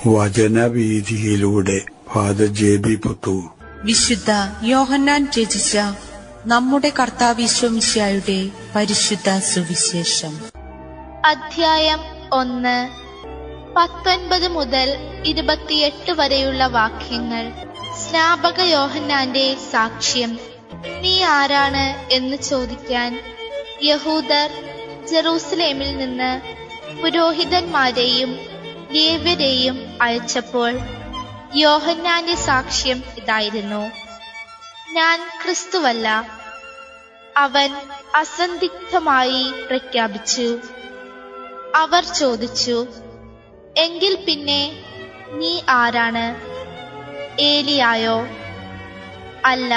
വചനവീഥിയിലൂടെ father ജെ.ബി. Puthur. വിശുദ്ധ യോഹന്നാൻ രചിച്ച നമ്മുടെ കർത്താവീശോമിശിഹായുടെ പരിശുദ്ധ സുവിശേഷം. അധ്യായം 1, 19 മുതൽ 28 വരെയുള്ള വാക്യങ്ങൾ. സ്നാപക യോഹന്നാന്റെ സാക്ഷ്യം. നീ ആരാണ് എന്ന് ചോദിക്കാൻ യഹൂദർ ജെറൂസലേമിൽ നിന്ന് പുരോഹിതന്മാരെയും ലേവ്യരെയും അയച്ചപ്പോൾ യോഹന്നാന്റെ സാക്ഷ്യം ഇതായിരുന്നു: ഞാൻ ക്രിസ്തുവല്ല. അവൻ അസന്ദിഗ്ധമായി പ്രഖ്യാപിച്ചു. അവർ ചോദിച്ചു, എങ്കിൽ പിന്നെ നീ ആരാണ്? ഏലിയായോ? അല്ല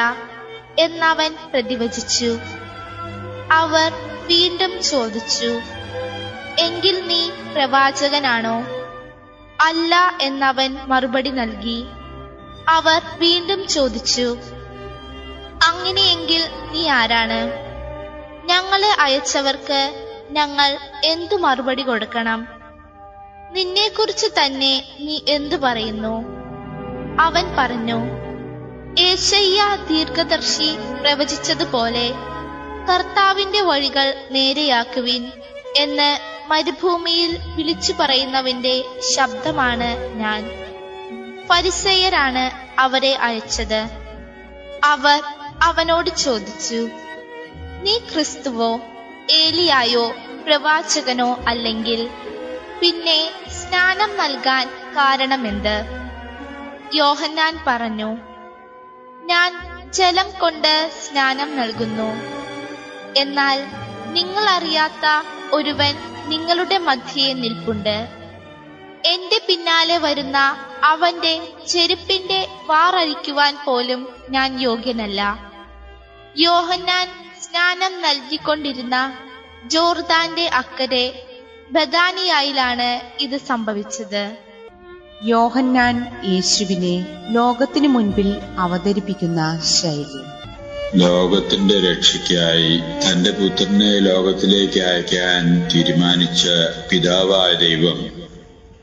എന്നവൻ പ്രതിവചിച്ചു. അവർ വീണ്ടും ചോദിച്ചു, എങ്കിൽ നീ പ്രവാചകനാണോ? അല്ല എന്നവൻ മറുപടി നൽകി. അവർ വീണ്ടും ചോദിച്ചു, അങ്ങനെയെങ്കിൽ നീ ആരാണ്? ഞങ്ങളെ അയച്ചവർക്ക് ഞങ്ങൾ എന്തു മറുപടി കൊടുക്കണം? നിന്നെക്കുറിച്ച് തന്നെ നീ എന്തു പറയുന്നു? അവൻ പറഞ്ഞു, യെശയ്യാ ദീർഘദർശി പ്രവചിച്ചതുപോലെ കർത്താവിന്റെ വഴികൾ നേരെയാക്കുവിൻ എന്ന് മരുഭൂമിയിൽ വിളിച്ചു പറയുന്നവന്റെ ശബ്ദമാണ് ഞാൻ. ഫരിസേയരാണ് അവരെ അയച്ചത്. അവർ അവനോട് ചോദിച്ചു, നീ ക്രിസ്തുവോ, ഏലിയായോ, പ്രവാചകനോ അല്ലെങ്കിൽ പിന്നെ സ്നാനം നൽകാൻ കാരണമെന്ത്? യോഹന്നാൻ പറഞ്ഞു, ഞാൻ ജലം കൊണ്ട് സ്നാനം നൽകുന്നു. എന്നാൽ നിങ്ങൾ അറിയാത്ത ഒരുവൻ നിങ്ങളുടെ മധ്യേ നിൽപ്പുണ്ട്. എന്റെ പിന്നാലെ വരുന്ന അവന്റെ ചെരുപ്പിന്റെ വാറഴിക്കുവാൻ പോലും ഞാൻ യോഗ്യനല്ല. യോഹന്നാൻ സ്നാനം നൽകിക്കൊണ്ടിരുന്ന ജോർദാന്റെ അക്കരെ ബഥാനിയായിലാണ് ഇത് സംഭവിച്ചത്. യോഹന്നാൻ യേശുവിനെ ലോകത്തിനു മുൻപിൽ അവതരിപ്പിക്കുന്ന ശൈലി. ലോകത്തിന്റെ രക്ഷയ്ക്കായി തന്റെ പുത്രനെ ലോകത്തിലേക്ക് അയക്കാൻ തീരുമാനിച്ച പിതാവായ ദൈവം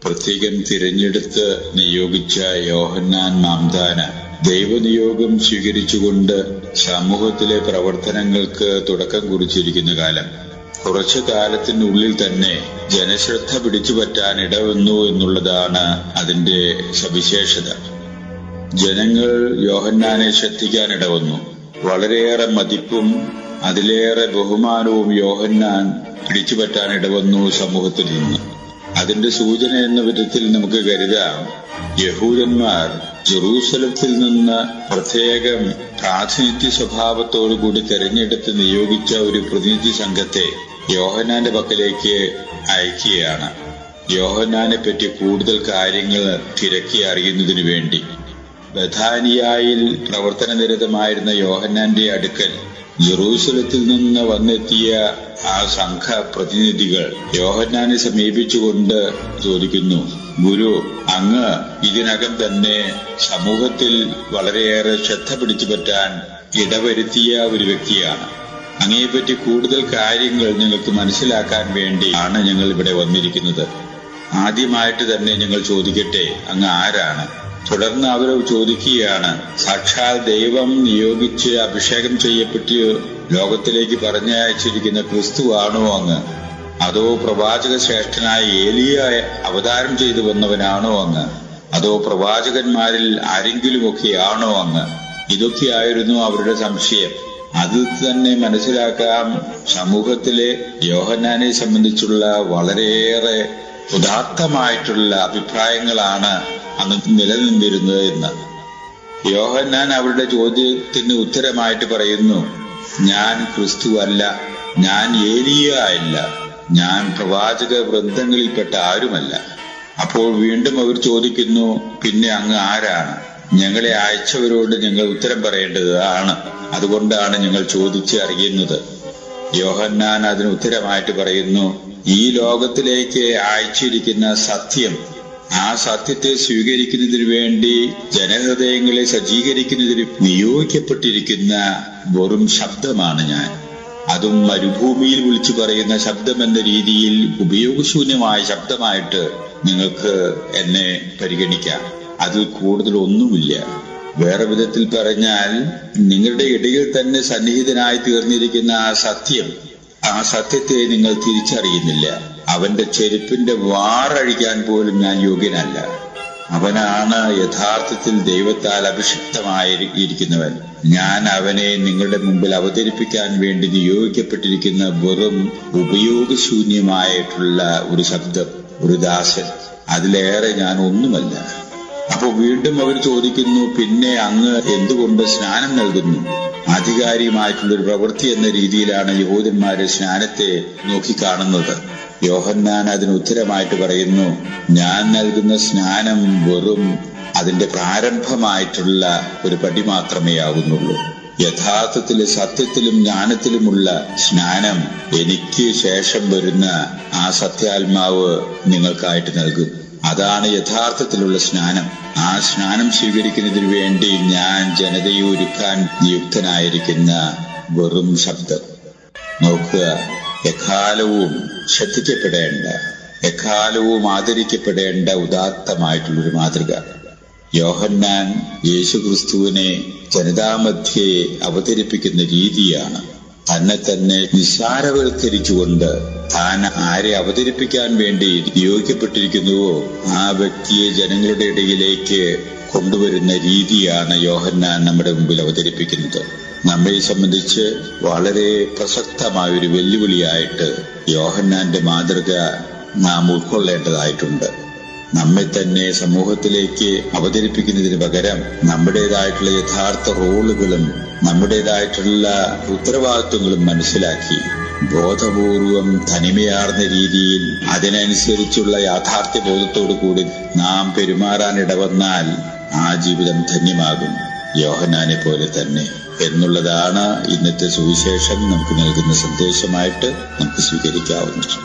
പ്രത്യേകം തിരഞ്ഞെടുത്ത് നിയോഗിച്ച യോഹന്നാൻ മാംദാന ദൈവനിയോഗം സ്വീകരിച്ചുകൊണ്ട് സമൂഹത്തിലെ പ്രവർത്തനങ്ങൾക്ക് തുടക്കം കുറിച്ചിരിക്കുന്ന കാലം. കുറച്ചു കാലത്തിനുള്ളിൽ തന്നെ ജനശ്രദ്ധ പിടിച്ചുപറ്റാൻ ഇടവന്നു എന്നുള്ളതാണ് അതിന്റെ സവിശേഷത. ജനങ്ങൾ യോഹന്നാനെ ശ്രദ്ധിക്കാൻ ഇടവന്നു. വളരെയേറെ മതിപ്പും അതിലേറെ ബഹുമാനവും യോഹന്നാൻ പിടിച്ചുപറ്റാൻ ഇടവന്നു സമൂഹത്തിൽ നിന്ന്. അതിന്റെ സൂചന എന്ന വിധത്തിൽ നമുക്ക് കരുതാം, യഹൂദന്മാർ ജെറൂസലത്തിൽ നിന്ന് പ്രത്യേകം പ്രാതിനിധ്യ സ്വഭാവത്തോടുകൂടി തെരഞ്ഞെടുത്ത് നിയോഗിച്ച ഒരു പ്രതിനിധി സംഘത്തെ യോഹന്നാന്റെ പക്കലേക്ക് അയക്കുകയാണ്. യോഹന്നാനെ പറ്റി കൂടുതൽ കാര്യങ്ങൾ തിരക്കി അറിയുന്നതിനു വേണ്ടി. ബഥാനിയായിൽ പ്രവർത്തനനിരതമായിരുന്ന യോഹന്നാന്റെ അടുക്കൽ ജെറൂസലത്തിൽ നിന്ന് വന്നെത്തിയ ആ സംഘ പ്രതിനിധികൾ യോഹന്നാനെ സമീപിച്ചുകൊണ്ട് ചോദിക്കുന്നു, ഗുരു, അങ്ങ് ഇതിനകം തന്നെ സമൂഹത്തിൽ വളരെയേറെ ശ്രദ്ധ പിടിച്ചുപറ്റാൻ ഇടവരുത്തിയ ഒരു വ്യക്തിയാണ്. അങ്ങയെപ്പറ്റി കൂടുതൽ കാര്യങ്ങൾ ഞങ്ങൾക്ക് മനസ്സിലാക്കാൻ വേണ്ടിയാണ് ഞങ്ങൾ ഇവിടെ വന്നിരിക്കുന്നത്. ആദ്യമായിട്ട് തന്നെ ഞങ്ങൾ ചോദിക്കട്ടെ, അങ്ങ് ആരാണ്? തുടർന്ന് അവർ ചോദിക്കുകയാണ്, സാക്ഷാൽ ദൈവം നിയോഗിച്ച് അഭിഷേകം ചെയ്യപ്പെട്ട് ലോകത്തിലേക്ക് പറഞ്ഞയച്ചിരിക്കുന്ന ക്രിസ്തുവാണോ അങ്ങ്? അതോ പ്രവാചക ശ്രേഷ്ഠനായ ഏലിയ അവതാരം ചെയ്തു വന്നവനാണോ അങ്ങ്? അതോ പ്രവാചകന്മാരിൽ ആരെങ്കിലുമൊക്കെയാണോ അങ്ങ്? ഇതൊക്കെയായിരുന്നു അവരുടെ സംശയം. അതിൽ തന്നെ മനസ്സിലാക്കാം സമൂഹത്തിലെ യോഹന്നാനെ സംബന്ധിച്ചുള്ള വളരെയേറെ ഉദാത്തമായിട്ടുള്ള അഭിപ്രായങ്ങളാണ് അന്ന് നിലനിന്നിരുന്നത് എന്ന്. യോഹന്നാൻ അവരുടെ ചോദ്യത്തിന് ഉത്തരമായിട്ട് പറയുന്നു, ഞാൻ ക്രിസ്തുവല്ല, ഞാൻ ഏലിയ അല്ല, ഞാൻ പ്രവാചക വൃന്ദങ്ങളിൽപ്പെട്ട ആരുമല്ല. അപ്പോൾ വീണ്ടും അവർ ചോദിക്കുന്നു, പിന്നെ അങ്ങ് ആരാണ്? ഞങ്ങളെ അയച്ചവരോട് ഞങ്ങൾ ഉത്തരം പറയേണ്ടതാണ്, അതുകൊണ്ടാണ് ഞങ്ങൾ ചോദിച്ച് അറിയുന്നത്. യോഹന്നാൻ അതിന് ഉത്തരമായിട്ട് പറയുന്നു, ഈ ലോകത്തിലേക്ക് അയച്ചിരിക്കുന്ന സത്യം, ആ സത്യത്തെ സ്വീകരിക്കുന്നതിന് വേണ്ടി ജനഹൃദയങ്ങളെ സജ്ജീകരിക്കുന്നതിന് നിയോഗിക്കപ്പെട്ടിരിക്കുന്ന വെറും ശബ്ദമാണ് ഞാൻ. അതും മരുഭൂമിയിൽ വിളിച്ചു പറയുന്ന ശബ്ദം എന്ന രീതിയിൽ ഉപയോഗശൂന്യമായ ശബ്ദമായിട്ട് നിങ്ങൾക്ക് എന്നെ പരിഗണിക്കാം. അതിൽ കൂടുതൽ ഒന്നുമില്ല. വേറെ വിധത്തിൽ പറഞ്ഞാൽ, നിങ്ങളുടെ ഇടയിൽ തന്നെ സന്നിഹിതനായി തീർന്നിരിക്കുന്ന ആ സത്യത്തെ നിങ്ങൾ തിരിച്ചറിയുന്നില്ല. അവന്റെ ചെരുപ്പിന്റെ വാറഴിക്കാൻ പോലും ഞാൻ യോഗ്യനല്ല. അവനാണ് യഥാർത്ഥത്തിൽ ദൈവത്താൽ അഭിഷിക്തമായിരിക്കുന്നവൻ. ഞാൻ അവനെ നിങ്ങളുടെ മുമ്പിൽ അവതരിപ്പിക്കാൻ വേണ്ടി നിയോഗിക്കപ്പെട്ടിരിക്കുന്ന വെറും ഉപയോഗശൂന്യമായിട്ടുള്ള ഒരു ശബ്ദം, ഒരു ദാസൻ. അതിലേറെ ഞാൻ ഒന്നുമല്ല. അപ്പൊ വീണ്ടും അവർ ചോദിക്കുന്നു, പിന്നെ അങ്ങ് എന്തുകൊണ്ട് സ്നാനം നൽകുന്നു? ആധികാരികമായിട്ടുള്ളൊരു പ്രവൃത്തി എന്ന രീതിയിലാണ് യഹൂദന്മാര് സ്നാനത്തെ നോക്കിക്കാണുന്നത്. യോഹന്നാൻ അതിന് ഉത്തരമായിട്ട് പറയുന്നു, ഞാൻ നൽകുന്ന സ്നാനം വെറും അതിന്റെ പ്രാരംഭമായിട്ടുള്ള ഒരു പടി മാത്രമേ ആകുന്നുള്ളൂ. യഥാർത്ഥത്തില് സത്യത്തിലും ജ്ഞാനത്തിലുമുള്ള സ്നാനം എനിക്ക് ശേഷം വരുന്ന ആ സത്യാത്മാവ് നിങ്ങൾക്കായിട്ട് നൽകും. അതാണ് യഥാർത്ഥത്തിലുള്ള സ്നാനം. ആ സ്നാനം സ്വീകരിക്കുന്നതിന് വേണ്ടി ഞാൻ ജനതയെ ഒരുക്കാൻ നിയുക്തനായിരിക്കുന്ന വെറും ശബ്ദം. നോക്കുക, എക്കാലവും ശ്രദ്ധിക്കപ്പെടേണ്ട, എക്കാലവും ആദരിക്കപ്പെടേണ്ട ഉദാത്തമായിട്ടുള്ളൊരു മാതൃക. യോഹന്നാൻ യേശുക്രിസ്തുവിനെ ജനതാമധ്യേ അവതരിപ്പിക്കുന്ന രീതിയാണ്. തന്നെ തന്നെ നിസ്സാരവൽക്കരിച്ചുകൊണ്ട് താൻ ആരെ അവതരിപ്പിക്കാൻ വേണ്ടി നിയോഗിക്കപ്പെട്ടിരിക്കുന്നുവോ ആ വ്യക്തിയെ ജനങ്ങളുടെ ഇടയിലേക്ക് കൊണ്ടുവരുന്ന രീതിയാണ് യോഹന്നാൻ നമ്മുടെ മുമ്പിൽ അവതരിപ്പിക്കുന്നത്. നമ്മെ സംബന്ധിച്ച് വളരെ പ്രസക്തമായൊരു വെല്ലുവിളിയായിട്ട് യോഹന്നാന്റെ മാതൃക നാം ഉൾക്കൊള്ളേണ്ടതായിട്ടുണ്ട്. നമ്മെ തന്നെ സമൂഹത്തിലേക്ക് അവതരിപ്പിക്കുന്നതിന് പകരം നമ്മുടേതായിട്ടുള്ള യഥാർത്ഥ റോളുകളും നമ്മുടേതായിട്ടുള്ള ഉത്തരവാദിത്വങ്ങളും മനസ്സിലാക്കി ബോധപൂർവം തനിമയാർന്ന രീതിയിൽ അതിനനുസരിച്ചുള്ള യാഥാർത്ഥ്യ ബോധത്തോടു കൂടി നാം പെരുമാറാൻ ഇടവന്നാൽ ആ ജീവിതം ധന്യമാകും, യോഹന്നാനെ പോലെ തന്നെ എന്നുള്ളതാണ് ഇന്നത്തെ സുവിശേഷം നമുക്ക് നൽകുന്ന സന്ദേശമായിട്ട് നമുക്ക് സ്വീകരിക്കാവുന്നത്.